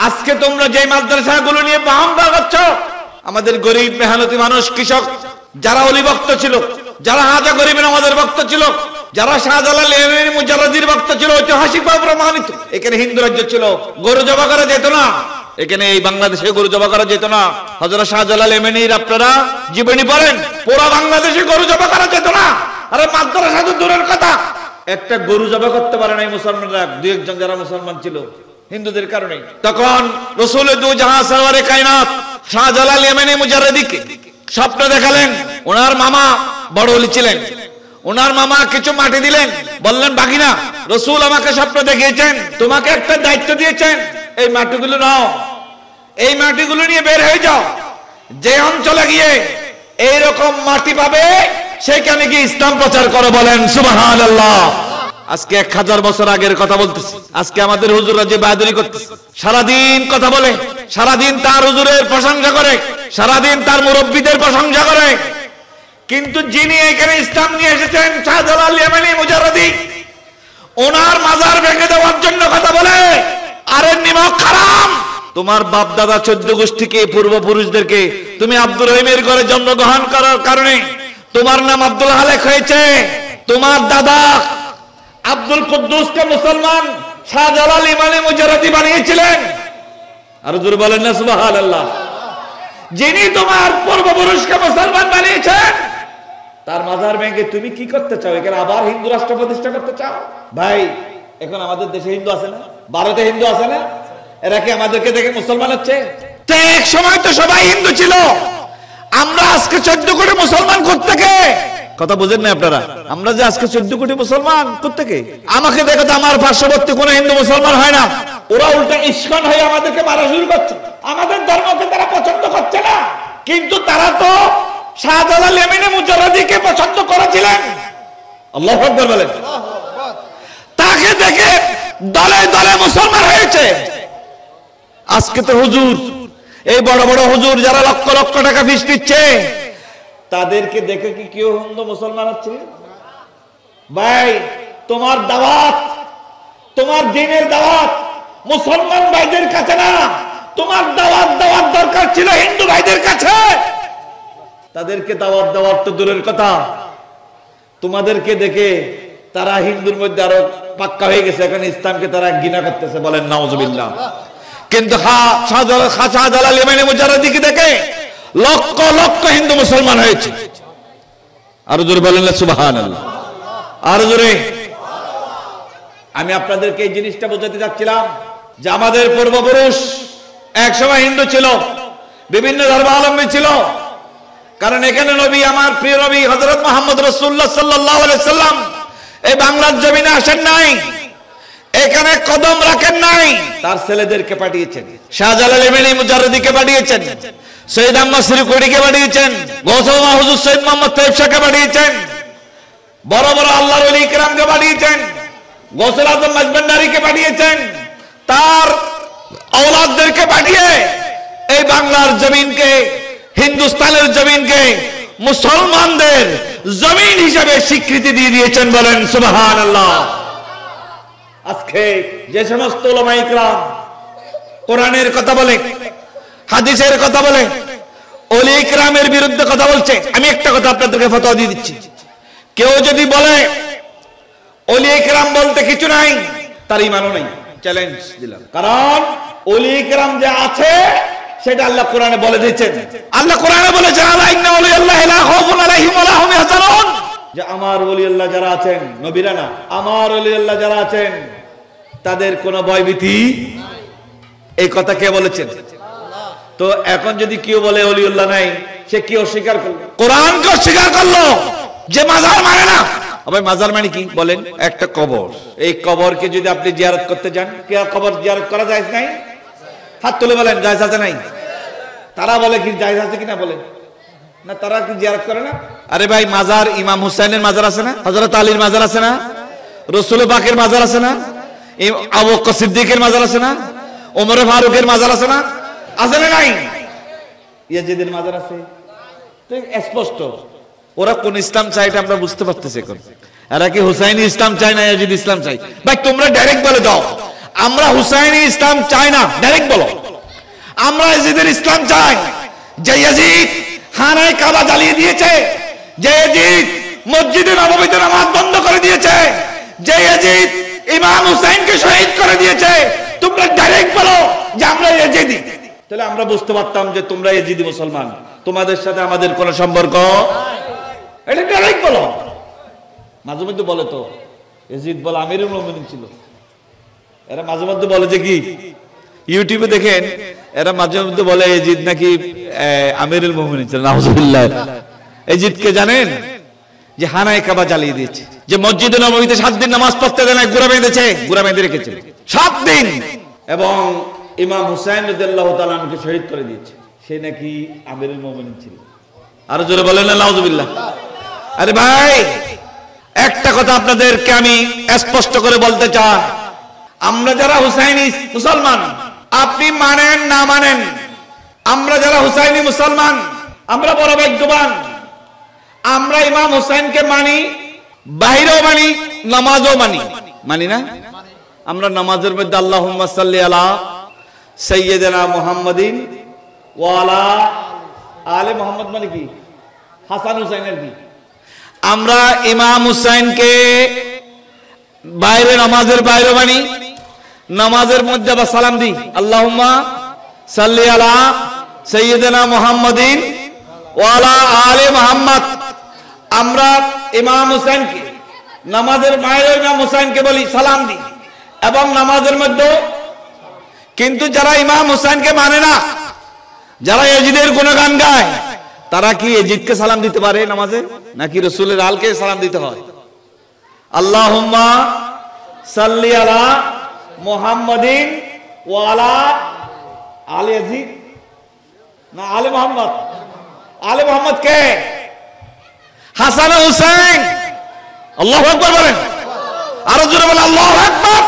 আজকে তোমরা যে মাদ্রাসাগুলো নিয়ে বাহামদা করছ, আমাদের গরিব মেহনতি মানুষ, কৃষক, যারা অলি ভক্ত ছিল, যারা হাজা গরিবের আমাদের ভক্ত ছিল, যারা শাহজালাল ইমানি মুজাররদির ভক্ত ছিল, ঐতিহাসিকভাবে প্রমাণিত। এখানে হিন্দু রাজ্য ছিল, গরু জবা করা যেত না। এখানে এই বাংলাদেশে গরু জবা করা যেত না। হযরত শাহজালাল ইমানির আপনারা জীবনী পড়েন, পুরো বাংলাদেশে গরু জবা করা যেত না। আরে মাদ্রাসা তো দূরের কথা, একটা গরু জবা করতে পারে না মুসলমানরা, দুই একজন যারা মুসলমান ছিল হিন্দুদের কারণে। তখন রাসূল দু জাহান সরওয়ারে কায়নাত শাহজালাল ইমানি মুজাররদিকে স্বপ্ন দেখালেন। ওনার মামা বড় ওলি ছিলেন, ওনার মামা কিছু মাটি দিলেন, বললেন বাগিনা, রাসূল আমাকে স্বপ্ন দেখিয়েছেন, তোমাকে একটা দায়িত্ব দিয়েছেন, এই মাটিগুলো নাও, এই মাটিগুলো নিয়ে বের হয়ে যাও, যে অঞ্চলে গিয়ে এইরকম মাটি পাবে সেখানে গিয়ে ইসলাম প্রচার করো। বলেন সুবহানাল্লাহ। আজকে 1000 বছর আগের কথা বলতেছি। আজকে আমাদের হুজুররা যে বাহাদুরি করতেছে, সারাদিন কথা বলে, সারাদিন তার হুজুরের প্রশংসা করে, সারাদিন তার মুরব্বীদের প্রশংসা করে, কিন্তু যিনি এখানে ইসলাম নিয়ে এসেছেন শাহজালাল ইমানি মুজাররদি, ওনার মাজার ভেঙে দেওয়ার জন্য কথা বলে। আরে নিমক হারাম, তোমার বাপ দাদা 14 গোষ্ঠীকে, পূর্বপুরুষদেরকে তুমি আব্দুর রহিমের ঘরে জন্মগ্রহণ করার কারণে তোমার নাম আব্দুল হালেক হয়েছে। তোমার দাদা আব্দুল কুদ্দুসকে মুসলমান শাহজালাল ইমানি মুজাররদি বানিয়েছিলেন। আর জোরে বলেন না সুবহানাল্লাহ। যিনি তোমার পূর্বপুরুষকে মুসলমান বানিয়েছেন, তার মাজার ভেঙে তুমি কি করতে চাও? এখানে আবার হিন্দু রাষ্ট্র প্রতিষ্ঠা করতে চাও? ভাই, এখন আমাদের দেশে হিন্দু আছে না, ভারতে হিন্দু আছে না, এরা কি আমাদেরকে দেখে মুসলমান হচ্ছে? এক সময় তো সবাই হিন্দু ছিল, আমরা আজকে 14 কোটি মুসলমান কোত্থেকে? কথা বুঝেন না আপনারা? আমরা যে আজকে 14 কোটি মুসলমান কোত্থেকে? আমাকে দেখো তো, আমার পার্শ্ববর্তী কোনো হিন্দু মুসলমান হয় না, ওরা উল্টা ইস্কন হয়ে আমাদেরকে মারা শুরু করছে। আমাদের ধর্মকে তারা পছন্দ করছে না, কিন্তু তারা তো শাহজালাল ইমানি মুজাররদিকে পছন্দ করেছিলেন। আল্লাহু আকবার বলেন। তাকে দেখে দলে দলে মুসলমান হয়েছে। আজকে তো হুজুর, এই বড় বড় হুজুর যারা লক্ষ লক্ষ টাকা ফিস দিচ্ছে, তাদেরকে দেখে কি কেউ হিন্দু মুসলমান হচ্ছে? ভাই, তোমার দাওয়াত, তোমার দ্বীনের দাওয়াত মুসলমান ভাইদের কাছে না, তোমার দাওয়াত দেওয়ার দরকার ছিল হিন্দু ভাইদের কাছে। তাদেরকে দাওয়াত দেওয়ার তো দূরের কথা, তোমাদেরকে দেখে তারা হিন্দুর মধ্যে আরো পাক্কা হয়ে গেছে, এখন ইসলামকে তারা ঘৃণা করতেছে। বলেন নাউজুবিল্লাহ। কিন্তু শাহজালাল ইমানি মুজাররদিকে দেখে লক্ষ লক্ষ হিন্দু মুসলমান হয়েছে। আরো জোরে বলেন না সুবহানাল্লাহ। আরো জোরে। আমি আপনাদেরকে এই জিনিসটা বোঝাতে চাচ্ছিলাম যে আমাদের পূর্বপুরুষ একসময় হিন্দু ছিল, বিভিন্ন ধর্মাবলম্বী ছিল, কারণ এখানে নবী, আমার প্রিয় নবী হযরত মুহাম্মদ রাসূলুল্লাহ সাল্লাল্লাহু আলাইহি সাল্লাম এই বাংলার জমিনে আসেন নাই, এখানে কদম রাখেন নাই, তার ছেলেদেরকে পাঠিয়েছেন। শাহজালাল ইমানি মুজাররদিকে পাঠিয়েছেন, সৈয়দ আহমদ শ্রীকুড়িকে পাঠিয়েছেন, গৌসুল মাহফুজ সৈয়দ মোহাম্মদ তৈয়ব শাহকে পাঠিয়েছেন, বড় বড় আল্লাহর ওলি ইকরামকে পাঠিয়েছেন, গৌসুল আজম মাজবান্ডারিকে পাঠিয়েছেন, তার আওলাদদেরকে পাঠিয়ে এই বাংলার জমিনকে, হিন্দুস্তানের জমিনকে মুসলমানদের জমিন হিসেবে স্বীকৃতি দিয়ে দিয়েছেন। বলেন সুবহানাল্লাহ। আজকে যে সমস্ত উলামা ইকরাম কোরআনের কথা বলে, হাদিসের কথা বলে, ওলি ইকরামের বিরুদ্ধে কথা বলছে, আমি একটা কথা আপনাদেরকে ফতোয়া দিয়ে দিচ্ছি, কেউ যদি বলে ওলি ইকরাম বলতে কিছু নাই, তার ঈমানও নাই, চ্যালেঞ্জ দিলাম। কারণ ওলি ইকরাম যে আছে সেটা আল্লাহ কোরআনে বলে দিয়েছেন। আল্লাহ কোরআনে বলেছেন, আলা ইন্না ওলিয়াল্লাহি লা খাউফুন আলাইহিম ওয়া লা হুম ইয়াহজানুন, যে আমার ওলিয়াল্লাহ যারা আছেন, নবীরা না, আমার ওলিয়াল্লাহ যারা আছেন তাদের কোনো ভয়ভীতি। এই কথা কে বলেছেন? তো এখন যদি কেউ বলে ওলিউল্লাহ নাই, সে কি অস্বীকার করলো? কোরআনকে অস্বীকার করলো, যে মাজার মানে না। আবার মাজার মানে কি বলেন? একটা কবর। এই কবরকে যদি আপনি জিয়ারত করতে যান, কে কবর জিয়ারত করা যায় নাই? হাত তুলে বলেন জায়েজ আছে নাই? তারা বলে কি জায়েজ আছে কিনা বলেন না, তারা কি জিয়ারত করে না? আরে ভাই, মাজার ইমাম হুসাইনের মাজার আছে না, হযরত আলীর মাজার আছে না, রাসূল পাকের মাজার আছে না, আবু বকর সিদ্দিকের মাজার আছে না, ওমর ফারুকের মাজার আছে না, আছে না নাই? ইয়াজিদের মাজার আছে। তো স্পষ্ট ওরা কোন ইসলাম চায় এটা আমরা বুঝতে পারতেছি। এখন এরা কি হুসাইনি ইসলাম চায় না ইয়াজিদ ইসলাম চায়? ভাই তোমরা ডাইরেক্ট বলে দাও, আমরা হুসাইনি ইসলাম চাই না, ডাইরেক্ট বলো। আমরা ইয়াজিদের ইসলাম চাই, যে ইয়াজিদ খানায় কাবা জ্বালিয়ে দিয়েছে, যে ইয়াজিদ মসজিদে নববীতে নামাজ বন্ধ করে দিয়েছে, যে ইয়াজিদ ইমাম হুসাইনকে শহীদ করে দিয়েছে। তোমরা ডাইরেক্ট বলো যে আমরা ইয়াজিদি, তাহলে আমরা বুঝতে পারতাম যে তোমরা ইয়াজিদি মুসলমান, তোমাদের সাথে আমাদের কোনো সম্পর্ক। এটা ডাইরেক্ট বলো। মাঝে মধ্যে বলে তো ইয়াজিদ বলে আমিরুল মুমিনিন ছিল, এরা মাঝে মধ্যে বলে যে কি ইউটিউবে দেখেন, এরা মাঝে মধ্যে বলে ইয়াজিদ নাকি আমিরুল মুমিনিন ছিল। নাউজুবিল্লাহ। ইয়াজিদকে জানেন যে হানায় কাবা জ্বালিয়ে দিয়েছে, যে মসজিদে নববীতে 7 দিন নামাজ পড়তে দেয় না, গুড়া বেঁধেছে, গুড়া বেঁধে রেখেছে 7 দিন, এবং ইমাম হুসাইন রাদিয়াল্লাহু তাআলা আনহুকে শহীদ করে দিয়েছে, সে নাকি আমিরুল মুমিনিন ছিল। আর জোরে বলেন না নাউজুবিল্লাহ। আরে ভাই, একটা কথা আপনাদেরকে আমি স্পষ্ট করে বলতে চাই, আমরা যারা হুসাইনি মুসলমান, আপনি মানেন না মানেন, আমরা যারা হুসাইনি মুসলমান আমরা বড় ভাগ্যবান। আমরা ইমাম হুসাইনকে মানি, বাহিরেও মানি, নামাজও মানি, মানি না? আমরা নামাজের মধ্যে আল্লাহুম্মা সাল্লি আলা সাইয়্যিদিনা মুহাম্মাদিন ওয়া আলা আলে মুহাম্মদ মানে কি? হাসান হুসাইনের কি? আমরা ইমাম হুসাইনকে বাইরে নামাজের বাইরে মানি, নামাজের মধ্যে আবার সালাম দিই, আল্লাহুম্মা সাল্লি আলা সাইয়্যিদিনা মুহাম্মাদিন ওয়া আলা আলে মুহাম্মদ। আমরা ইমাম হুসাইনকে নামাজের বাইরে ইমাম হুসাইনকে বলি, সালাম দিই, এবং নামাজের মধ্যে। কিন্তু যারা ইমাম হুসাইনকে মানে না, যারা ইয়াজিদের গুণগান গায়, তারা কি ইয়াজিদকে সালাম দিতে পারে নামাজে, নাকি রাসূলের আলকে সালাম দিতে হয়? আল্লাহুম্মা সাল্লি আলা মুহাম্মাদিন ওয়া আলা আলে ইয়াজিদ, না আলে মুহাম্মদ? আলে মুহাম্মদ কে? হাসান হুসাইন। আল্লাহু আকবার বলেন, আরো জোরে বলেন আল্লাহু আকবার।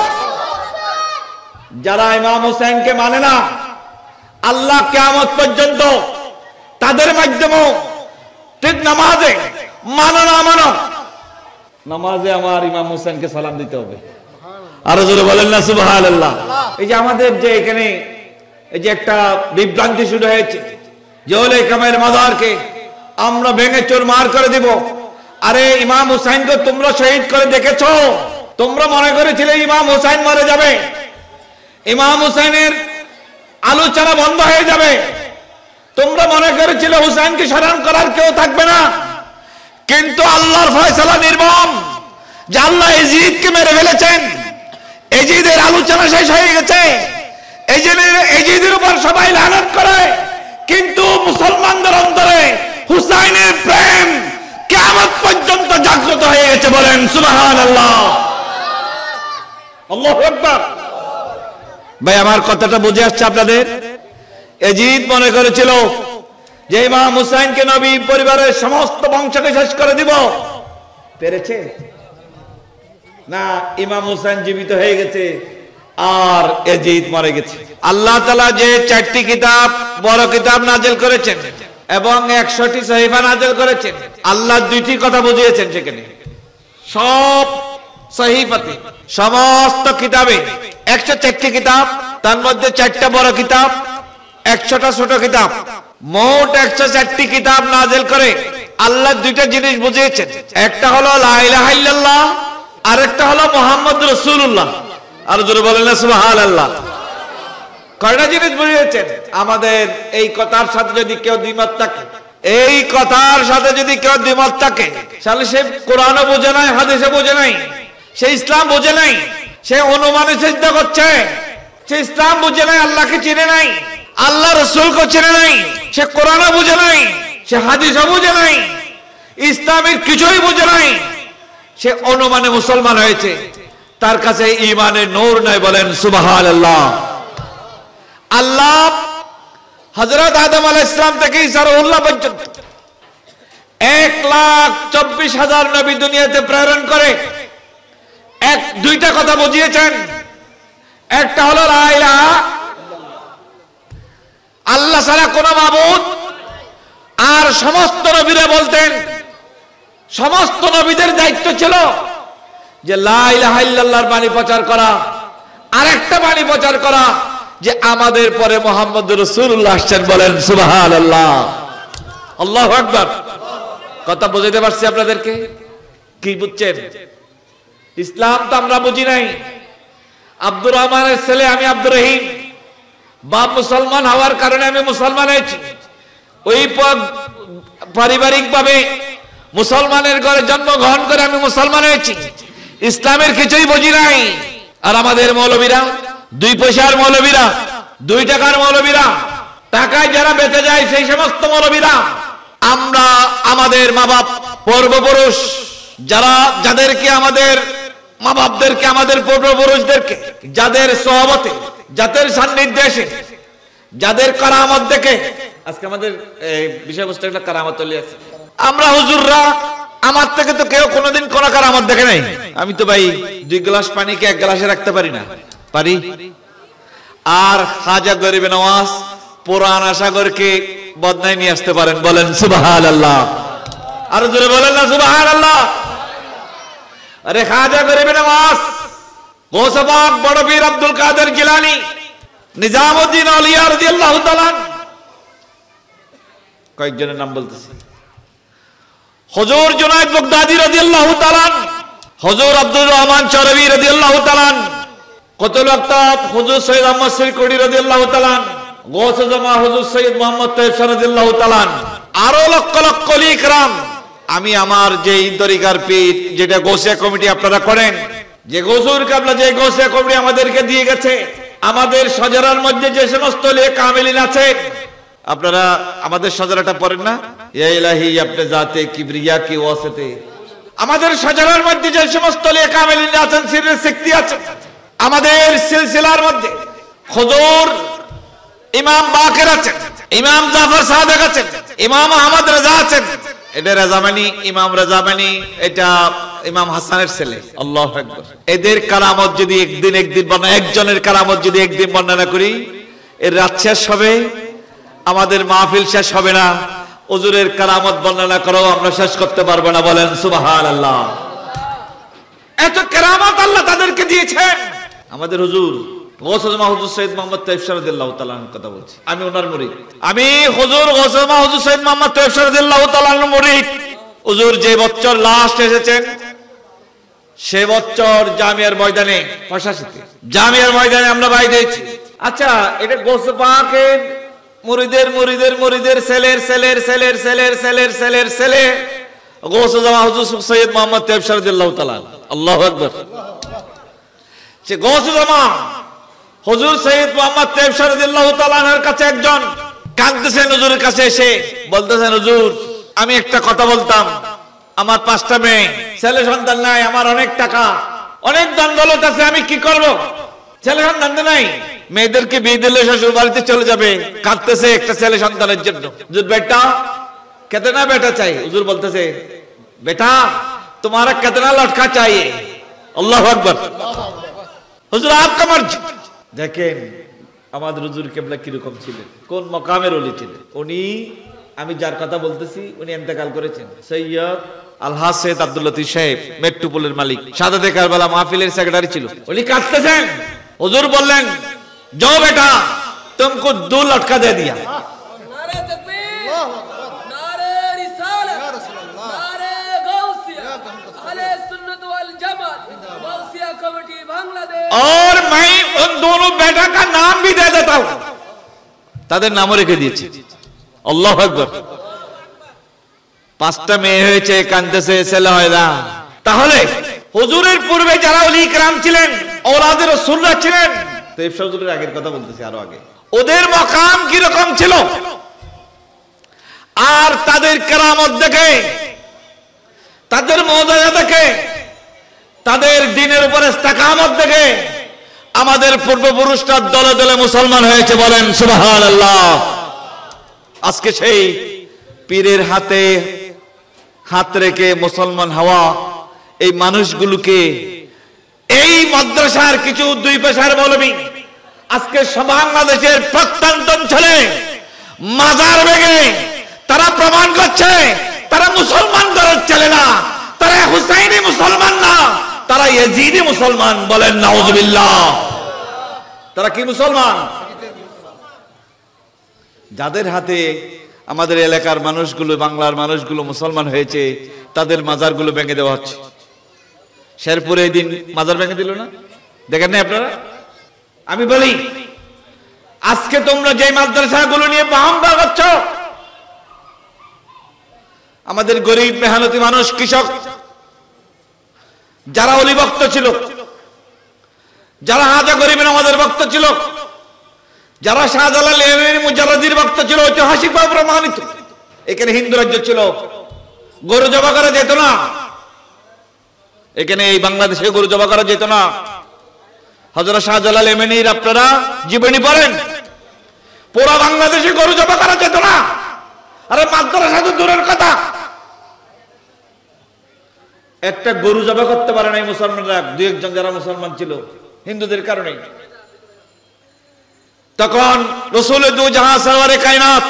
যারা ইমাম হুসাইনকে মানে না, আল্লাহ কিয়ামত পর্যন্ত তাদের মাধ্যমে ঠিক নামাজে মানো না মানো, নামাজে আমার ইমাম হুসাইনকে সালাম দিতে হবে। আরো জোরে বলেন না সুবহানাল্লাহ। এই যে আমাদের যে এখানে এই যে একটা বিভ্রান্তি শুরু হয়েছে, যে ওলে কামের মাজারকে আমরা ভেঙে চুরমার করে দিব। আরে ইমাম হুসাইনকে তোমরা শহীদ করে দেখেছো? তোমরা মনে করেছিলে ইমাম হুসাইন মারা যাবে, ইমাম হুসাইনের আলোচনা বন্ধ হয়ে যাবে? তোমরা মনে করেছিলে হুসাইনকে স্মরণ করার কেউ থাকবে না? কিন্তু আল্লাহর ফয়সালা নির্মম, যে আল্লাহ ইয়াজিদকে মেরে ফেলেছেন, ইয়াজিদের আলোচনা শেষ হয়ে গেছে, ইয়াজিদের উপর সবাই লানত করে, কিন্তু মুসলমানদের অন্তরে হুসাইনের প্রেম কিয়ামত পর্যন্ত জাগ্রত হয়ে গেছে। বলেন সুবহানাল্লাহ, আল্লাহু আকবার। ভাই, আমার কথাটা বুঝে আসছে আপনাদের? ইয়াজিদ মনে করেছিল যে ইমাম হুসাইনকে নবী পরিবারের সমস্ত বংশকে শেষ করে দিব, পেরেছে না? ইমাম হুসাইন জীবিত হয়ে গেছে আর ইয়াজিদ মরে গেছে। আল্লাহ তাআলা যে 4টি কিতাব, বড় কিতাব নাযিল করেছেন এবং 100টি সহিফা নাযিল করেছেন, আল্লাহ 2টি কথা বুঝিয়েছেন সেখানে। সব সহিফাতে, সমস্ত কিতাবে 104টি কিতাব, তার মধ্যে 4টা বড় কিতাব, 100টা ছোট কিতাব, মোট 104টি কিতাব নাযিল করে আল্লাহ 2টা জিনিস বুঝিয়েছেন। একটা হলো লা ইলাহা ইল্লাল্লাহ, আর একটা হলো মুহাম্মদুর রাসূলুল্লাহ। আর জোরে বলেন না সুবহানাল্লাহ। কয়টা জিনিস বুঝিয়েছেন? আমাদের এই কথার সাথে যদি কেউ দ্বিমত থাকে, এই কথার সাথে যদি কেউ দ্বিমত থাকে, তাহলে সে কোরআনও বোঝে নাই, হাদিসও বোঝে নাই, সে ইসলাম বোঝে নাই, সে অনুমানে সিজদা করছে, সে ইসলাম বুঝে নাই, আল্লাহকে চিনে নাই, আল্লাহ রাসূলকে চিনে নাই, সে কোরআনও বুঝে নাই, সে হাদিসও বুঝে নাই, ইসলামের কিছুই বুঝে নাই, সে অনুমানে মুসলমান হয়েছে, তার কাছে ঈমানের নূর নাই। বলেন সুবহানাল্লাহ। আল্লাহ হযরত আদম আলাইহিস সালাম থেকে ঈসা রূহুল্লাহ পর্যন্ত 1,24,000 নবী দুনিয়াতে প্রেরণ করে 2টা কথা বুঝিয়েছেন। একটা হলো লা ইলাহা, আল্লাহ ছাড়া কোনো মাবুদ। আর সমস্ত নবীরা বলতেন, সমস্ত নবীদের দায়িত্ব ছিল যে লা ইলাহা ইল্লাল্লাহর বাণী প্রচার করা, আরেকটা বাণী প্রচার করা যে আমাদের পরে মুহাম্মদ রাসূলুল্লাহ আসছেন, বলেন সুবহানাল্লাহ, আল্লাহু আকবার। কথা বুঝাতে পারছি আপনাদেরকে? কি বুঝছেন? ইসলাম তো আমরা বুঝি নাই। আব্দুর রহমানের ছেলে আমি আব্দুর রহিম, বাপ মুসলমান হওয়ার কারণে আমি মুসলমান হয়েছি। ওই পারিবারিক ভাবে মুসলমানের ঘরে জন্মগ্রহণ করে আমি মুসলমান হয়েছি। ইসলামের কিছুই বুঝি নাই। আর আমাদের মৌলবীরা, 2 পয়সার মৌলবীরা, 2 টাকার মৌলবীরা, টাকায় যারা বেঁচে যায় সেই সমস্ত মৌলবীরা, আমরা আমাদের মা বাপ পূর্বপুরুষ যাদেরকে আমাদের মা বাপদেরকে, আমাদের পূর্বপুরুষদেরকে, যাদের সহবতে, যাদের সান্নিধ্যে, যাদের কারামত দেখে, আজকে আমাদের বিষয়বস্তু একটা কারামত চলে আছে। আমরা হুজুররা, আমার থেকে তো কেউ কোনোদিন কোন কারামত দেখে নাই। আমি তো ভাই 2 গ্লাস পানিকে 1 গ্লাসে রাখতে পারি না, পারি? আর খাজা গরিবে নওয়াজ পুরানা সাগরকে বদনায় নিয়ে আসতে পারেন, বলেন সুবহানাল্লাহ। আর জোরে বলেন না সুবহানাল্লাহ। আরে খাজা গরিবে নওয়াজ, গৌস পাক বড় পীর আব্দুল কাদের জিলানী, নিজামউদ্দিন আউলিয়া রাদিয়াল্লাহু তাআলা, কয়েকজনের নাম বলতেছি, হুজুর জুনায়েদ বাগদাদী রাদিয়াল্লাহু তাআলা, হুজুর আব্দুর রহমান চরবি রাদিয়াল্লাহু তাআলা, কুতুল আক্তাব হুজুর সৈয়দ আহমদ সিরকুড়ি রাদিয়াল্লাহু তাআলা, গৌস জামা হুজুর সৈয়দ মুহাম্মদ তায়েব রাদিয়াল্লাহু তাআলা, আরো লক্ষ লক্ষ ওলি کرام। আমি আমার যেই তরিকার পীর, যেটা গৌসিয়া কমিটি আপনারা করেন, যে গৌসুর কাবলা যে গৌসিয়া কমিটি আমাদেরকে দিয়ে গেছে, আমাদের শাজারার মধ্যে যে সমস্ত ওলি কামিলিন আছে, আপনারা আমাদের শাজারাটা পড়েন না, ইয়া ইলাহি আপনি জাতে কিবরিয়া কি ওয়াসিতে। আমাদের শাজারার মধ্যে যে সমস্ত ওলি কামিলিন আছেন, সিরের শক্তি আছে, আমাদের সিলসিলার মধ্যে হুজুর ইমাম বাকের আছেন, ইমাম জাফর সাদেক আছেন, ইমাম আহমদ রাজা আছেন। এটা রাজামানি, ইমাম রাজামানি, এটা ইমাম হাসানের ছেলে। আল্লাহু আকবার। এদের কারামত যদি একদিন একজনের কারামত যদি একদিন বর্ণনা করি, এর রাত শেষ হবে, আমাদের মাহফিল শেষ হবে না। হুজুরের কারামত বর্ণনা করাও আমরা শেষ করতে পারবো না, বলেন সুবহানাল্লাহ। এত কারামত আল্লাহ তাদেরকে দিয়েছেন। আমাদের হুজুর গৌস জামা হুজুর সৈয়দ মুহাম্মদ তায়েব রাদিয়াল্লাহু তাআলার কথা বলছি, আমি ওনার মুরিদ। আমি হুজুর গৌস জামা হুজুর সৈয়দ মুহাম্মদ তায়েব রাদিয়াল্লাহু তাআলার মুরিদ। হুজুর যে বছর লাস্ট এসেছেন, সে বছর জামিয়ার ময়দানে, ফাঁসাশিতে জামিয়ার ময়দানে আমরা বাইরে দিয়েছি। আচ্ছা, এটা গৌস পাকের মুরিদের মুরিদের মুরিদের ছেলের ছেলের ছেলের ছেলের ছেলের ছেলের ছেলে গৌস জামা হুজুর সৈয়দ মুহাম্মদ তায়েব রাদিয়াল্লাহু তাআলা। আল্লাহু আকবার। সে গৌস জামা হুজুর সৈয়দ মুহাম্মদ তায়েব রাদিয়াল্লাহু তাআলার কাছে একজন কাঁদতেছেন, হুজুরের কাছে এসে বলতেছেন, হুজুর আমি একটা কথা বলতাম, আমার 5টা মেয়ে, ছেলে সন্তান নাই, আমার অনেক টাকা, অনেক ধন দৌলত আছে, আমি কি করব? ছেলে সন্তান নাই, মেয়েদেরকে বিয়ে দিলে শ্বশুর বাড়িতে চলে যাবে, কাঁদতেছে একটা ছেলে সন্তানের জন্য। হুজুর বেটা কিতনা বেটা চাই? হুজুর বলতেছে, বেটা তোমারা কিতনা লটকা চাই? আল্লাহু আকবার। হুজুর আপকা মর্জি। দেখেন আমাদের হুজুর কেবলা কিরকম ছিলেন, কোন মকামের ওলি ছিলেন। উনি, আমি যার কথা বলতেছি, উনি ইন্তেকাল করেছেন, সৈয়দ আলহাজ সৈয়দ আব্দুল লতিফ সাহেব, মেট্রোপোলের মালিক, শাহাদাতে কারবালা মাহফিলের সেক্রেটারি ছিল। উনি কাঁদতেছেন, হুজুর বললেন, যাও বেটা तुमको 2 लटका दे दिया। नारे तकबीर, नारे रिसालत, नारे गौसिया, अहले सुन्नत वल जमात, गौसिया कमेटी बांग्लादेश। और मैं उन दोनों बेटा का नाम भी दे देता हूं, তাদের নামও রেখে দিয়েছি। আল্লাহু আকবার। 5টা মেয়ে হয়েছে, কাঁদতেছে, ছেলে হয় না। তাহলে হুজুরের পূর্বে যারা ওলি کرام ছিলেন, আওলাদের রাসূলরা ছিলেন, তায়েব হুজুরের আগের কথা বলতেছি, আরো আগে, ওদের মাকাম কি রকম ছিল, আর তাদের কেরামত দেখে, তাদের মুআজিজা দেখে, তাদের দ্বীনের উপরে ইস্তেকামত দেখে আমাদের পূর্বপুরুষরা দলে দলে মুসলমান হয়েছে, বলেন সুবহানাল্লাহ। আজকে সেই পীরের হাতে হাত রেখে মুসলমান হওয়া এই মানুষগুলোকে, এই মাদ্রাসার কিছু 2 পেশার মৌলবী আজকে বাংলাদেশের প্রত্যন্ত অঞ্চলে মাজার ভেঙে তারা প্রমাণ করছে তারা মুসলমান দলের ছেলে না, তারা হুসাইনি মুসলমান না, তারা ইয়াজিদি মুসলমান, বলেন নাউজুবিল্লাহ। তারা কি মুসলমান? যাদের হাতে আমাদের এলাকার মানুষগুলো, বাংলার মানুষগুলো মুসলমান হয়েছে, তাদের মাজারগুলো ভেঙে দেওয়া হচ্ছে। শেরপুরে এই দিন মাজার ভেঙে দিল না, দেখেন না আপনারা? আমি বলি, আজকে তোমরা যে মাদ্রাসাগুলো নিয়ে বাহাম্বা করছো, আমাদের গরিব মেহনতি মানুষ, কৃষক, যারা অলিভক্ত ছিল, যারা হাজা গরিবের আমাদের ভক্ত ছিল, যারা শাহজালাল ইমামি মুজাররদির ভক্ত ছিল, ঐতিহাসিকভাবে প্রমাণিত। এখানে হিন্দু রাজ্য ছিল, গরু জবা করা যেত না। এখানে এই বাংলাদেশে গরু জবা করা যেত না। হযরত শাহজালাল ইমামির আপনারা জীবনী পড়েন, পুরো বাংলাদেশে গরু জবা করা যেত না। আরে মাদ্রাসা তো দূরের কথা, একটা গরু জবা করতে পারে নাই মুসলমানরা, দুই একজন যারা মুসলমান ছিল হিন্দুদের কারণে। তখন রাসূল দু জাহান সরওয়ারে কায়নাত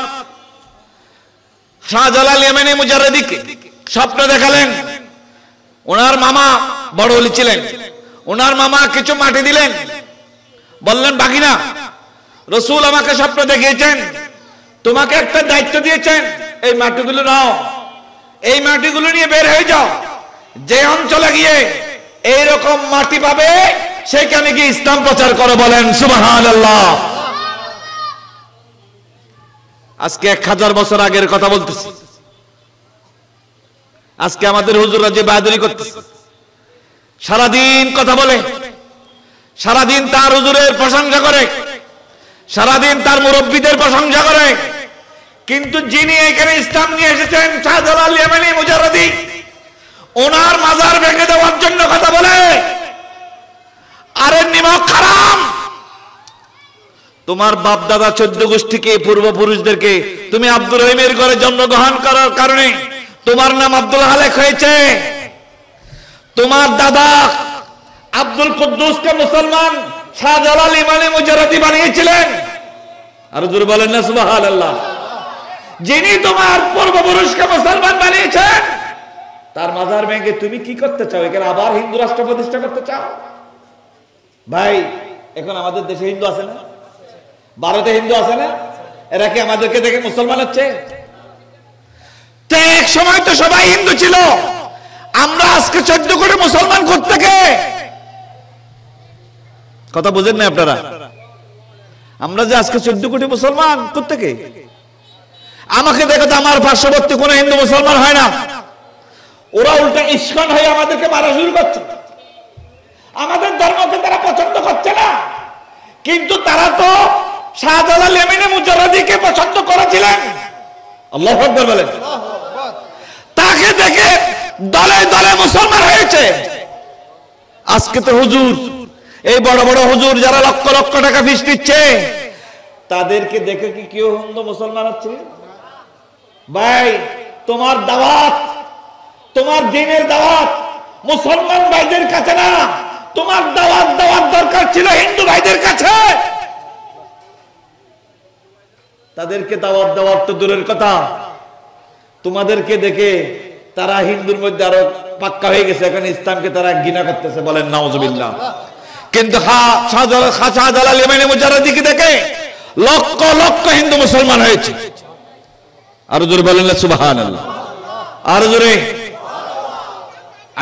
শাহজালাল ইমামি মুজাররদিকে স্বপ্ন দেখালেন। ওনার মামা বড় ওলি ছিলেন, ওনার মামা কিছু মাটি দিলেন, বললেন বাগিনা, রাসূল আমাকে স্বপ্ন দেখিয়েছেন, তোমাকে একটা দায়িত্ব দিয়েছেন, এই মাটিগুলো নাও, এই মাটিগুলো নিয়ে বের হয়ে যাও, যে অঞ্চলে গিয়ে এইরকম মাটি পাবে সেখানে গিয়ে ইসলাম প্রচার করো। বলেন সুবহানাল্লাহ। আজকে 1000 বছর আগের কথা বলতেছি। আজকে আমাদের হুজুররা যে বাহাদুরি করতেছে, সারাদিন কথা বলে, সারাদিন তার হুজুরের প্রশংসা করে, সারাদিন তার মুরব্বীদের প্রশংসা করে, কিন্তু যিনি এখানে ইসলাম নিয়ে এসেছেন শাহজালাল ইমামি মুজাররদি, ওনার মাজার ভেঙে দেওয়ার জন্য কথা বলে। আরে নিমক হারাম, তোমার বাপ দাদা 14 গোষ্ঠীকে, পূর্বপুরুষদেরকে, তুমি আব্দুর রহিমের ঘরে জন্মগ্রহণ করার কারণে তোমার নাম আব্দুল হালেক হয়েছে। তোমার দাদা আব্দুল কুদ্দুসকে মুসলমান শাহজালাল ইমামি মুজাররদি বানিয়েছিলেন। আর জোরে বলেন না সুবহানাল্লাহ। যিনি তোমার পূর্বপুরুষকে মুসলমান বানিয়েছেন, তার মাজার ভেঙে তুমি কি করতে চাও? এখানে আবার হিন্দু রাষ্ট্র প্রতিষ্ঠা করতে চাও? ভাই, এখন আমাদের দেশে হিন্দু আছে না? ভারতে হিন্দু আছে না? এরা কি আমাদেরকে দেখে মুসলমান হচ্ছে? এক সময় তো সবাই হিন্দু ছিল। আমরা আজকে 14 কোটি মুসলমান কোত্থেকে? কথা বুঝেন না আপনারা? আমরা যে আজকে 14 কোটি মুসলমান কোত্থেকে? আমাকে দেখো তো, আমার পার্শ্ববর্তী কোনো হিন্দু মুসলমান হয় না। ওরা উল্টা ইস্কন হয়ে আমাদেরকে মারা শুরু করছে। আমাদের ধর্মকে তারা পছন্দ করছে না, কিন্তু তারা তো শাহজালাল ইমামি মুজাররদিকে পছন্দ করেছিলেন। আল্লাহু আকবার বলেন। তাকে দেখে দলে দলে মুসলমান হয়েছে। আজকে তো হুজুর, এই বড় বড় হুজুর যারা লক্ষ লক্ষ টাকা ফিস দিচ্ছে, তাদেরকে দেখে কি কেউ হিন্দু মুসলমান হচ্ছে? ভাই, তোমার দাওয়াত, তোমার দ্বীনের দাওয়াত মুসলমান ভাইদের কাছে না, তোমার দাওয়াত দেওয়ার দরকার ছিল হিন্দু ভাইদের কাছে। তাদেরকে দাওয়াত দেওয়ার তো দূরের কথা, তোমাদেরকে দেখে তারা হিন্দুর মধ্যে আরো পাক্কা হয়ে গেছে, এখন ইসলামকে তারা ঘৃণা করতেছে। বলেন নাউজুবিল্লাহ। কিন্তু শাহজালাল ইমামি মুজাররদিকে দেখে লক্ষ লক্ষ হিন্দু মুসলমান হয়েছে। আরো জোরে বলেন না সুবহানাল্লাহ। আরো জোরে।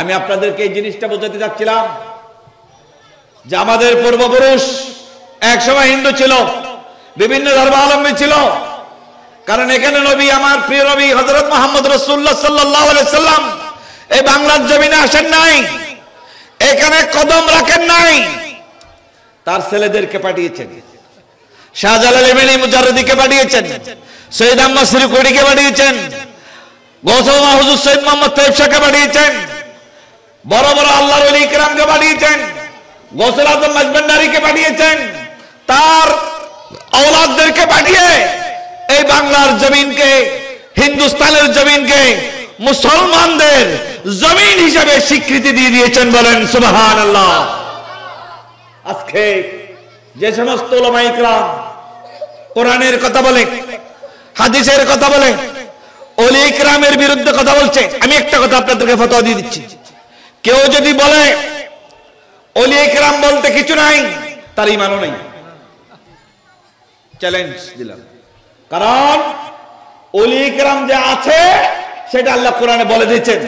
আমি আপনাদেরকে এই জিনিসটা বোঝাতে চাচ্ছিলাম যে আমাদের পূর্বপুরুষ একসময় হিন্দু ছিল, বিভিন্ন ধর্মাবলম্বী ছিল। কারণ এখানে নবী, আমার প্রিয় নবী হযরত মুহাম্মদ রাসূলুল্লাহ সাল্লাল্লাহু আলাইহি সাল্লাম এই বাংলার জমিনে আসেন নাই, এখানে কদম রাখেন নাই, তার ছেলেদেরকে পাঠিয়েছেন। শাহজালাল ইমামি মুজাররদিকে পাঠিয়েছেন, সৈয়দ আহমদ শ্রীকুড়িকে পাঠিয়েছেন, গৌসুল হুজুর সৈয়দ মোহাম্মদ তাইব শাহকে পাঠিয়েছেন, বড় বড় আল্লাহর ওলি ইকরামকে পাঠিয়েছেন, গৌসুল আজম মাজবান্ডারিকে পাঠিয়েছেন, তার আওলাদদেরকে পাঠিয়ে এই বাংলার জমিনকে, হিন্দুস্তানের জমিনকে মুসলমানদের জমিন হিসেবে স্বীকৃতি দিয়ে দিয়েছেন। বলেন সুবহানাল্লাহ। আজকে যে সমস্ত উলামা ইকরাম কোরআনের কথা বলে, হাদিসের কথা বলে, ওলি ইকরামের বিরুদ্ধে কথা বলছে, আমি একটা কথা আপনাদেরকে ফতোয়া দিয়ে দিচ্ছি, কেউ যদি বলে ওলি ইকরাম বলতে কিছু নাই, তার ঈমানও নাই। চ্যালেঞ্জ দিলাম, কারণ ওলি ইকরাম যে আছে সেটা আল্লাহ কোরআনে বলে দিয়েছেন।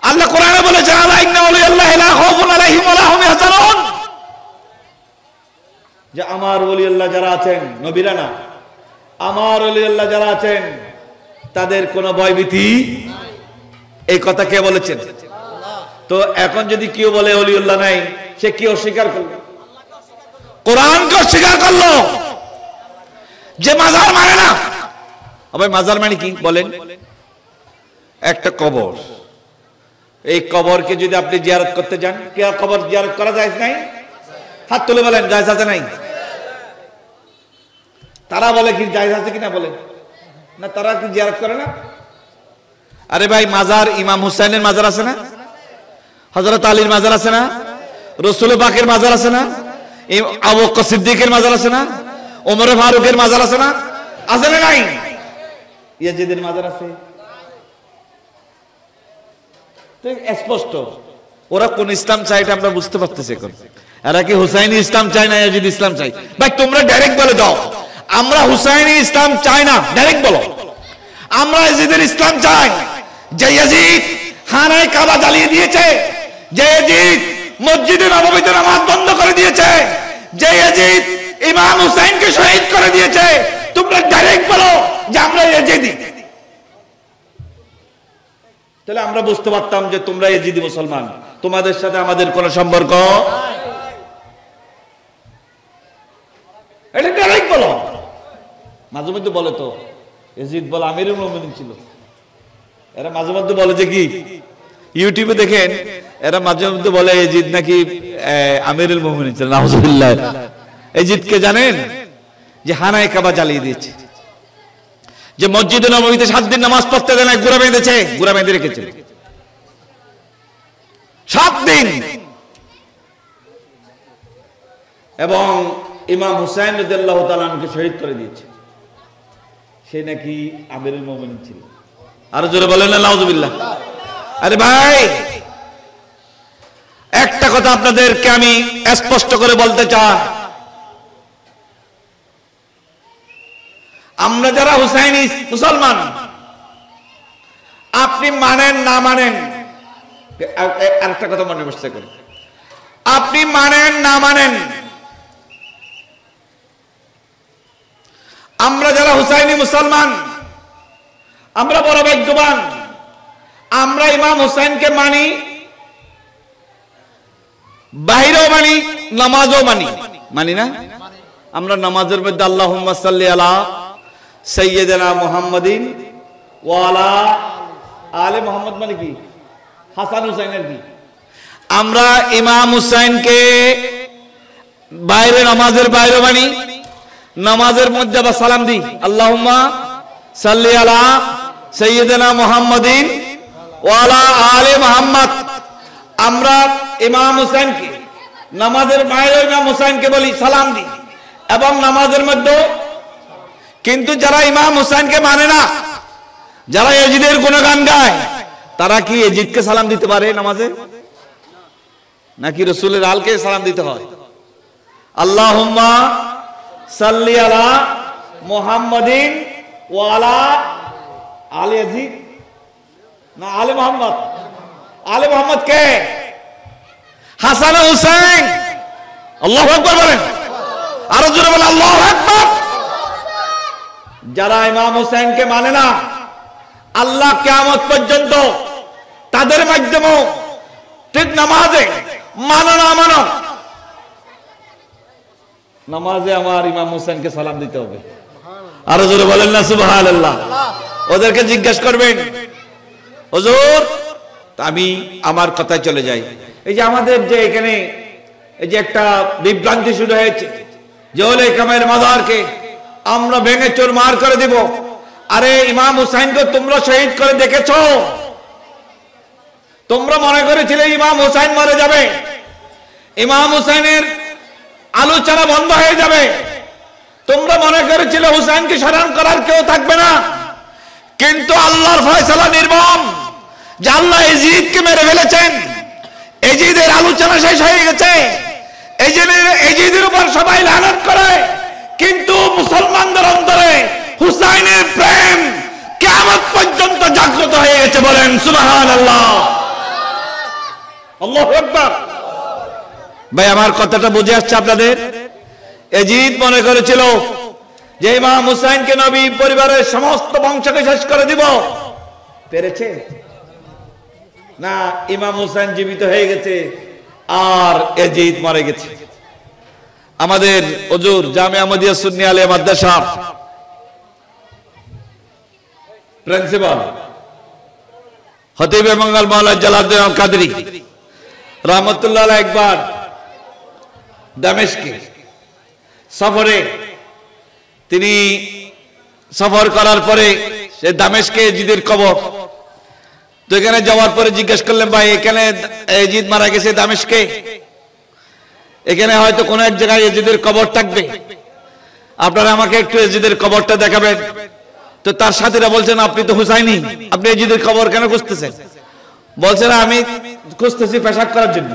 আল্লাহ কোরআনে বলেছেন আলা ইন্না আউলিয়াল্লাহি লা খাউফুন আলাইহিম ওয়া লা হুম ইয়াহজানুন, যে আমার ওলি আল্লাহ যারা আছেন, নবীরা না, আমার ওলি আল্লাহ যারা আছেন তাদের কোনো ভয়ভীতি, এই কথা কে বলেছেন? তো এখন যদি কেউ বলে ওলিউল্লাহ নাই, সে কি অস্বীকার করলো? কোরআনকে অস্বীকার করলো, যে মাজার মানে না। আবার মাজার মানে কি বলেন? একটা কবর। এই কবরকে যদি আপনি জিয়ারত করতে যান, কি কবর জিয়ারত করা যায় নাই? হাত তুলে বলেন জায়েজ আছে নাই? তারা বলে কি জায়েজ আছে কিনা বলেন না? তারা কি জিয়ারত করে না? আরে ভাই, মাজার ইমাম হুসাইনের মাজার আছে না? হযরত আলীর মাজার আছে না? রাসূল পাকের মাজার আছে না? আবু বকর সিদ্দিকের মাজার আছে না? ওমর ফারুকের মাজার আছে না? আছে না নাই? ইয়াজিদের মাজার আছে। তো স্পষ্ট ওরা কোন ইসলাম চাই এটা আমরা বুঝতে পারতেছি এখন। এরা কি হুসাইনি ইসলাম চায় না ইয়াজিদ ইসলাম চাই? ভাই তোমরা ডাইরেক্ট বলে দাও, আমরা হুসাইনি ইসলাম চাই না, ডাইরেক্ট বলো। আমরা ইয়াজিদের ইসলাম চাই, যে ইয়াজিদ খানায়ে কাবা জ্বালিয়ে দিয়েছে, যে ইয়াজিদ মসজিদে নববীতে নামাজ বন্ধ করে দিয়েছে, যে ইয়াজিদ ইমাম হুসাইনকে শহীদ করে দিয়েছে। তোমরা ডাইরেক্ট বলো যে আমরা ইয়াজিদি, তাহলে আমরা বুঝতে পারতাম যে তোমরা ইয়াজিদি মুসলমান, তোমাদের সাথে আমাদের কোনো সম্পর্ক। এটা ডাইরেক্ট বলো। মাঝে মধ্যে বলে তো ইয়াজিদ বলে আমিরুল মুমিনিন ছিল। এরা মাঝে মধ্যে বলে যে কি, ইউটিউবে দেখেন, এরা মাঝে মধ্যে বলে ইয়াজিদ নাকি আমিরুল মুমিনিন ছিল। নাউজুবিল্লাহ। ইয়াজিদকে জানেন? যে খানায়ে কাবা জ্বালিয়ে দিয়েছে, যে মসজিদে নববীতে 7 দিন নামাজ পড়তে দেয় না, ঘোড়া বেঁধেছে, ঘোড়া বেঁধে রেখেছে 7 দিন। এবং ইমাম হুসাইন রাদিয়াল্লাহু তাআলা আনহুকে শহীদ করে দিয়েছে, সে নাকি আমিরুল মুমিনিন ছিল। আর জোরে বলেন না নাউজুবিল্লাহ। আরে ভাই, একটা কথা আপনাদেরকে আমি স্পষ্ট করে বলতে চাই, আমরা যারা হুসাইনি মুসলমান, আপনি মানেন না মানেন, আরেকটা কথা মনে বসতে করেন, আপনি মানেন না মানেন, আমরা যারা হুসাইনি মুসলমান, আমরা বড় ভাগ্যবান। আমরা ইমাম হুসাইনকে মানি, বাহিরেও মানি, নামাজও মানি। মানি না? আমরা নামাজের মধ্যে আল্লাহুম্মা সাল্লি আলা সাইয়্যিদিনা মুহাম্মাদিন ওয়া আলা আলে মুহাম্মদ মানে কি? হাসান হুসাইনের কি? আমরা ইমাম হুসাইনকে বাইরে, নামাজের বাইরে মানি, নামাজের মধ্যে আবার সালাম দিই, আল্লাহুম্মা সাল্লি আলা সাইয়্যিদিনা মুহাম্মাদিন ওয়া আলা আলে মুহাম্মদ। আমরা ইমাম হুসাইনকে নামাজের বাইরে ইমাম হুসাইনকে বলি, সালাম দিই, এবং নামাজের মধ্যে। কিন্তু যারা ইমাম হুসাইনকে মানে না, যারা ইয়াজিদের গুণগান গায়, তারা কি ইয়াজিদকে সালাম দিতে পারে নামাজে? নাকি রাসূলের আলকে সালাম দিতে হয়? আল্লাহুম্মা সাল্লি আলা মুহাম্মাদিন ওয়া আলা আলে ইয়াজিদ, না আলে মুহাম্মদ? আলে মুহাম্মদ কে? হাসান হুসাইন। আল্লাহু আকবার বলেন, আরো জোরে বলেন আল্লাহু আকবার। যারা ইমাম হুসাইনকে মানে না, আল্লাহ কিয়ামত পর্যন্ত তাদের মাধ্যমে ঠিক নামাজে মানো না মানো, নামাজে আমার ইমাম হুসাইনকে সালাম দিতে হবে। আরো জোরে বলেন না সুবহানাল্লাহ। ওদেরকে জিজ্ঞাসা করবেন, হুজুর আমি আমার কথায় চলে যাই, এই যে আমাদের যে এখানে এই যে একটা বিভ্রান্তি শুরু হয়েছে, যে ওলে কামের মাজারকে আমরা ভেঙে চুরমার করে দিব। আরে ইমাম হুসাইনকে তোমরা শহীদ করে দেখেছো? তোমরা মনে করেছিলে ইমাম হুসাইন মরে যাবে, ইমাম হুসাইনের আলোচনা বন্ধ হয়ে যাবে, তোমরা মনে করেছিলে হুসাইনকে স্মরণ করার কেউ থাকবে না। কিন্তু আল্লাহর ফয়সালা নির্মম, যে আল্লাহ ইয়াজিদকে মেরে ফেলেছেন, ইয়াজিদের আলোচনা শেষ হয়ে গেছে, ইয়াজিদের উপর সবাই লানত করে, কিন্তু মুসলমানদের অন্তরে হুসাইনের প্রেম কিয়ামত পর্যন্ত জাগ্রত হয়ে গেছে। বলেন সুবহানাল্লাহ, আল্লাহু আকবার। ভাই আমার কথাটা বুঝে আসছে আপনাদের? এজিদ মনে করেছিল যে ইমাম হুসাইনকে নবী পরিবারের সমস্ত বংশকে শেষ করে দিব। পেরেছে না? ইমাম হুসাইন জীবিত হয়ে গেছে আর এজিদ মরে গেছে। আমাদের হুজুর জামিয়া আহমদিয়া সুন্নি আলিয়া মাদ্রাসা প্রিন্সিপাল খতিব মঙ্গল মাওলানা জালালউদ্দিন কাদরি রাহমাতুল্লাহ আলাইহি একবার দামেস্কে সফরে, তিনি সফর করার পরে সে দামেস্কে এজিদের কবর, তো এখানে যাওয়ার পরে জিজ্ঞেস করলেন, ভাই এখানে এজিদ মারা গেছে দামেস্কে, এখানে হয়তো কোনো এক জায়গায় এজিদের কবর থাকবে, আপনারা আমাকে একটু এজিদের কবরটা দেখাবেন। তো তার সাথীরা বলছেন, আপনি তো হুসাইনি, আপনি এজিদের কবর কেন খুঁজতেছেন? বলছেন, আমি খুঁজতেছি পেশাব করার জন্য।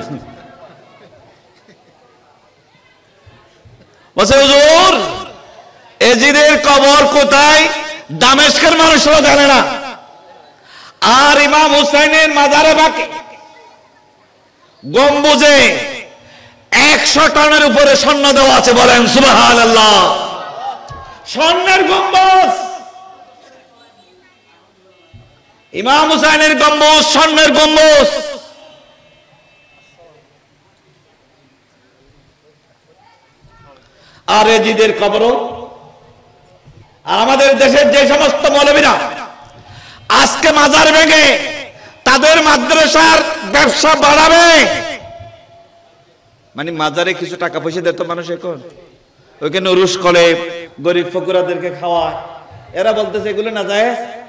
বলছে, হুজুর এজিদের কবর কোথায় দামেস্কের মানুষরা জানে না, আর ইমাম হুসাইনের মাজারে বাকি গম্বুজে 100 টনের উপরে স্বর্ণ দেওয়া আছে। বলেন সুবহানাল্লাহ, স্বর্ণের গম্বুজ, ইমাম হুসাইনের গম্বুজ, স্বর্ণের গম্বুজ। আর এজিদের কবরও। আর আমাদের দেশের যে সমস্ত মৌলবীরা আজকে মাজার ভেঙে তাদের মাদ্রাসার ব্যবসা বাড়াবে, মানে মাজারে কিছু টাকা পয়সা দিত মানুষ, এখন ওইখানে উরুস করে গরিব ফকিরদেরকে খাওয়ায়, এরা বলতেছে এগুলো না যায়,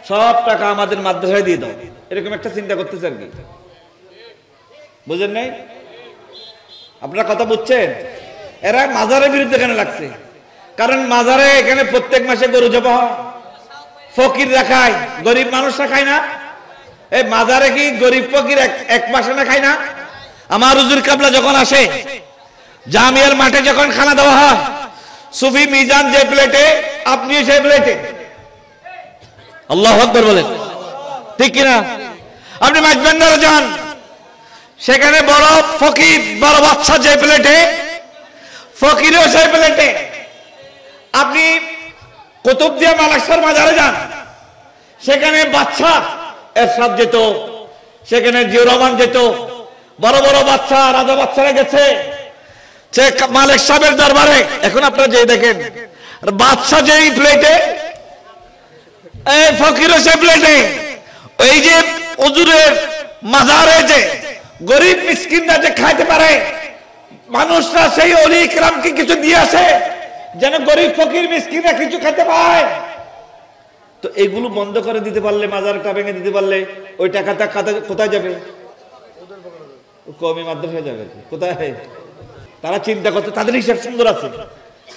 সব টাকা আমাদের মাদ্রাসায় দিয়ে দাও, এরকম একটা চিন্তা করতেছে আর কি। বুঝেন নাই? আপনারা কথা বুঝছেন? এরা মাজারের বিরুদ্ধে কেন লাগছে? কারণ মাজারে এখানে প্রত্যেক মাসে গরু জবাই হয়, ফকিররা খায়, গরিব মানুষরা খায় না। এই মাজারে কি গরিব ফকির এক মাসে না খায় না? আমার হুজুর কাবলা যখন আসে, জামিয়ার মাঠে যখন খানা দেওয়া হয়, সুফি মিজান যে প্লেটে, আপনি সেই প্লেটে। আল্লাহু আকবার বলেন, ঠিক কিনা? আপনি মাঝবান্ডারে যান, সেখানে বড় ফকির, বড় বাচ্চা যে প্লেটে, ফকিরও সেই প্লেটে। আপনি কুতুবদিয়া মালাকসার মাজারে যান, সেখানে বাচ্চা এরশাদ যেত, সেখানে জিয়র রহমান যেত, বড় বড় বাচ্চা, রাজা বাচ্চারা গেছে সে মালিক সাহেবের দরবারে। এখন আপনারা যে দেখেন, বাচ্চা যেই প্লেটে, এই ফকিরও সেই প্লেটে। ওই যে হুজুরের মাজারে যে গরিব মিসকিনরা যে খাইতে পারে, মানুষরা সেই ওলি ইকরামকে কিছু দিয়ে আসে যেন গরিব ফকির মিসকিনরা কিছু খেতে পায়। তো এগুলো বন্ধ করে দিতে পারলে, মাজারটা ভেঙে দিতে পারলে, ওই টাকাটা কোথায় যাবে? কওমি মাদ্রাসায় যাবে। কোথায়? তারা চিন্তা করতে, তাদের হিসাব সুন্দর আছে,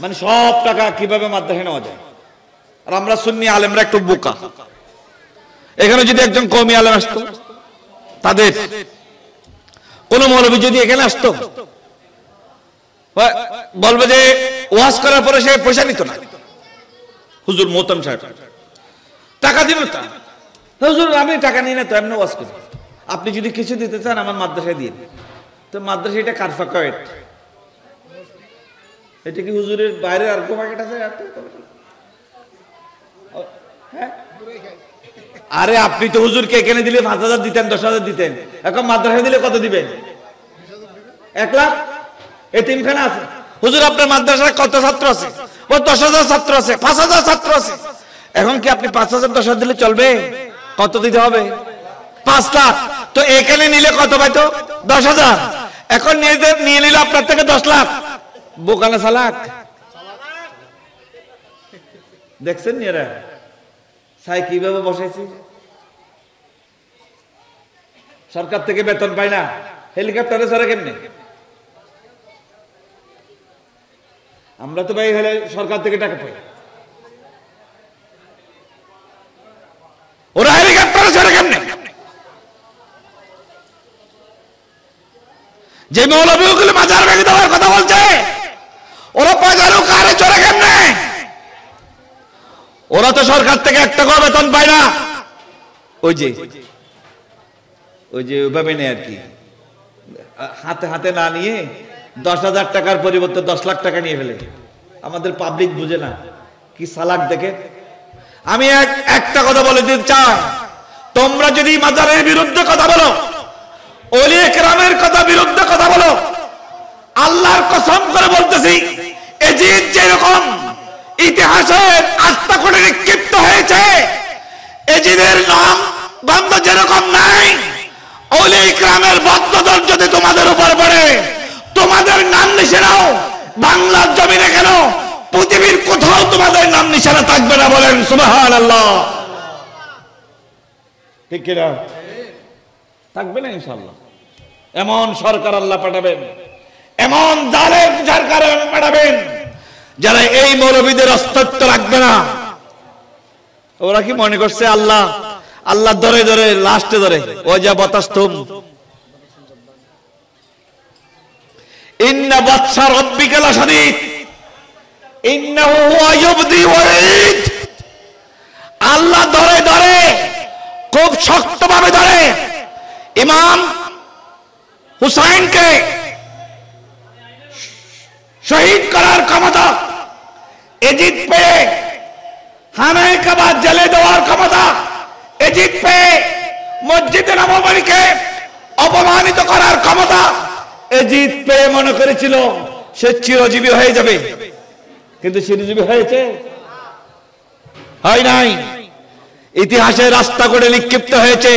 মানে সব টাকা কিভাবে মাদ্রাসায় নেওয়া যায়। আর আমরা সুন্নি আলেমরা একটু বোকা। এখানে যদি একজন কওমি আলেম আসতো, তাদের কোন মৌলবী যদি এখানে আসতো, বলবে যে ওয়াজ করার পরে সে পয়সা নিত না, হুজুর মোহতাম সাহেব টাকা দিল তা, হুজুর আমি টাকা নিই না, তো এমনি ওয়াজ করি, আপনি যদি কিছু দিতে চান আমার মাদ্রাসায় দিন। তো মাদ্রাসা এটা কার পকেট? এটা কি হুজুরের বাইরের আর কোনো পকেট আছে? হ্যাঁ, আরে আপনি তো হুজুরকে এখানে দিলে 5,000 দিতেন, 10,000 দিতেন, এখন মাদ্রাসায় দিলে কত দিবেন? 1 লাখ। এতিমখানা আছে, হুজুর আপনার মাদ্রাসায় কত ছাত্র আছে? ও 10,000 ছাত্র আছে, 5,000 ছাত্র আছে। এখন কি আপনি 5,000 10,000 দিলে চলবে? কত দিতে হবে? 5 লাখ। তো এখানে নিলে কত পাইতো? 10,000। এখন নিয়ে নিলে আপনার থেকে 10 লাখ। বোকানা চালাক। দেখছেন এরা সাই কিভাবে বসাইছি? সরকার থেকে বেতন পায় না, হেলিকপ্টারে চড়ে কেমনে? আমরা তো ভাই হলে সরকার থেকে টাকা পাই, ওরা হেলিকপ্টারে চড়ে কেমনে? যে মৌলবীগুলো মাজার ভেঙে দেওয়ার কথা বলছে, ওরা বাজারও কারে চড়ে কেমনে? ওরা তো সরকার থেকে 1 টাকা বেতন পায় না। ওই যে ওইভাবে নেই আর কি, হাতে হাতে না নিয়ে 10,000 টাকার পরিবর্তে 10 লাখ টাকা নিয়ে ফেলে। আমাদের পাবলিক বুঝে না, কি চালাক দেখে। আমি একটা কথা বলে দিতে চাই, তোমরা যদি মাজারের বিরুদ্ধে কথা বলো, ওলিয়ে কেরামের কথা বিরুদ্ধে কথা বলো, আল্লাহর কসম করে বলতেছি, এজিদ যেরকম ইতিহাসের আস্থা করে নিক্ষিপ্ত হয়েছে, এজিদের নাম গন্ধ যেরকম নাই, ওলিয়ে কেরামের বদনজর যদি তোমাদের উপর পড়ে, তোমাদের নাম নিশানাও বাংলার জমিনে কেন পৃথিবীর কোথাও তোমাদের নাম নিশানা থাকবে না। বলেন সুবহানাল্লাহ, ঠিক কিনা? থাকবে না ইনশাআল্লাহ। এমন সরকার আল্লাহ পাঠাবেন, এমন জালেম সরকার পাঠাবেন যারা এই মৌলবীদের অস্তিত্ব রাখবে না। ওরা কি মনে করছে আল্লাহ ধরে ধরে লাস্টে ধরে ও যা বাতাসতুম ইন্না বাতশা রাব্বিকা লাশাদীদ ইন্নাহু হুয়া ইউবদি ওয়া ইউঈদ। আল্লাহ ধরে ধরে খুব শক্তভাবে ধরে ইমাম হুসাইনকে শহীদ করার ক্ষমতা এজিদ পেয়ে, হানায় কাবা জ্বালিয়ে দেওয়ার ক্ষমতা এজিদ পেয়ে, মসজিদে নববীকে অপমানিত করার ক্ষমতা এজিদ পেয়ে মনে করেছিল সে চিরজীবী হয়ে যাবে, কিন্তু চিরজীবী হয়েছে? হয় নাই। ইতিহাসে রাস্তা করে নিক্ষিপ্ত হয়েছে।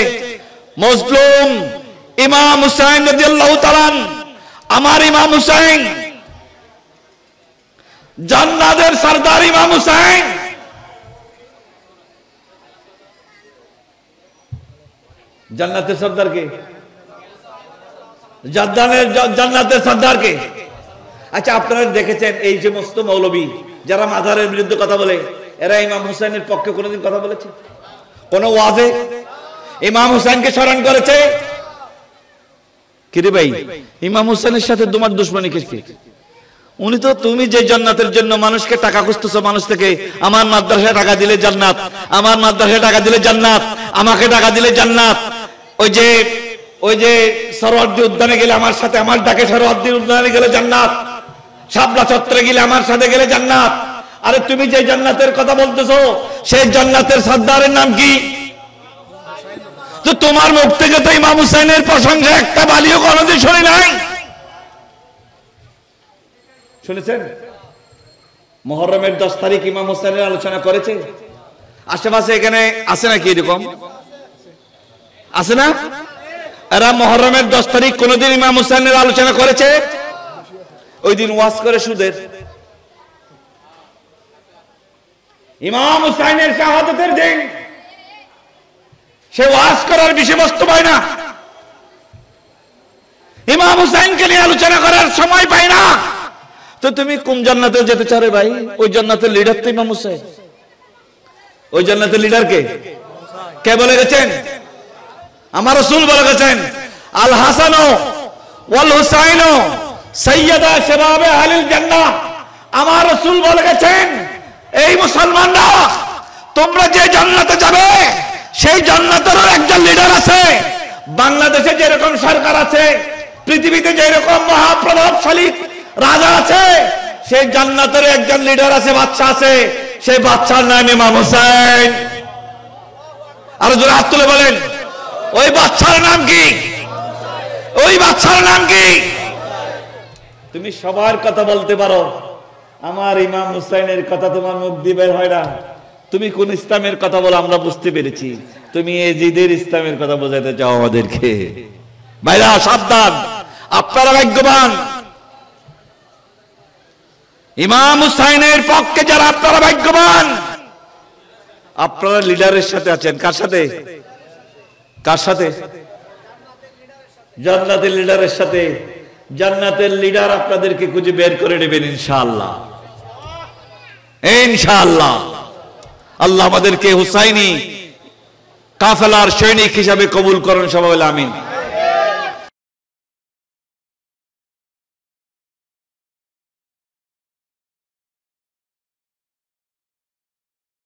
মজলুম ইমাম হুসাইন রাদিয়াল্লাহু তাআলা, আমার ইমাম হুসাইন, জান্নাতের সরদার ইমাম হুসাইন, জান্নাতের সরদার কে? জান্নাতের সরদার কে? আচ্ছা, আপনারা দেখেছেন এই সমস্ত মৌলবী যারা মাজারের বিরুদ্ধে কথা বলে, এরা ইমাম হুসাইনের পক্ষে কোনোদিন কথা বলেছে? কোন ওয়াজে ইমাম হুসাইনকে স্মরণ করেছে? কিরে ভাই, ইমাম হুসাইনের সাথে তোমার দুশ্মনী কিসে? উনি তো, তুমি যে জান্নাতের জন্য মানুষকে টাকা খুঁজতেছো, মানুষ থেকে আমার মাদ্রাসায় টাকা দিলে জান্নাত, আমার মাদ্রাসায় টাকা দিলে জান্নাত, আমাকে টাকা দিলে জান্নাত, ওই যে সরোয়ার্দী উদ্যানে গেলে আমার সাথে, আমার ডাকে সরোয়ার্দী উদ্যানে গেলে জান্নাত, শাপলা চত্বরে গেলে আমার সাথে গেলে জান্নাত। আরে তুমি যে জান্নাতের কথা বলতেছো, সেই জান্নাতের সর্দারের নাম কি? তো তোমার মুখ থেকে তো ইমাম হুসাইনের প্রশংসা একটা বালিও কোনোদিন শুনি নাই। শুনেছেন? মুহররমের 10 তারিখ ইমাম হুসাইনের আলোচনা করেছে? আশেপাশে এখানে আছে নাকি এরকম? আছে না? এরা মুহররমের 10 তারিখ কোনদিন ইমাম হুসাইনের আলোচনা করেছে? ওই দিন ওয়াজ করে সুদের। ইমাম হুসাইনের শাহাদাতের দিন সে ওয়াজ করার বিষয়বস্তু পায় না, ইমাম হুসাইনকে নিয়ে আলোচনা করার সময় পায় না। তো তুমি কোন জান্নাতে যেতে চাও রে ভাই? ওই জান্নাতের লিডার তো ইমাম হুসাইন। ওই জান্নাতের লিডার কে? কে বলে গেছেন? আমার রাসূল বলে গেছেন, আল হাসান ওয়াল হুসাইন সাইয়্যিদা শাবাবে আহলিল জান্নাহ। আমার রাসূল বলে গেছেন, এই মুসলমানরা, তোমরা যে জান্নাতে যাবে সেই জান্নাতেরও একজন লিডার আছে। বাংলাদেশে যেরকম সরকার আছে, পৃথিবীতে যেরকম মহাপ্রভাবশালী রাজা আছে, সেই জান্নাতের একজন লিডার আছে, বাদশা আছে। সেই বাদশার নাম ইমাম হুসাইন। আর জোরে হাত তুলে বলেন, ওই বাদশার নাম কি? ওই বাদশার নাম কি? তুমি সবার কথা বলতে পারো, আমার ইমাম হুসাইনের কথা তোমার মুখ দিয়ে বের হয় না। তুমি কোন ইসলামের কথা বলো আমরা বুঝতে পেরেছি, তুমি এজিদের ইসলামের কথা বোঝাতে চাও আমাদেরকে। ভাইরা সাবধান, আপনারা ভাগ্যবান। ইমাম হুসাইনের পক্ষে যারা, আপনারা ভাগ্যবান। আপনারা লিডারের সাথে আছেন। কার সাথে? কার সাথে? জান্নাতের লিডারের সাথে। জান্নাতের লিডার আপনাদেরকে খুঁজে বের করে নেবেন ইনশাআল্লাহ, ইনশাআল্লাহ। আল্লাহ আমাদেরকে হুসাইনি কাফেলার সৈনিক হিসাবে কবুল করেন, সবাই বলে আমিন।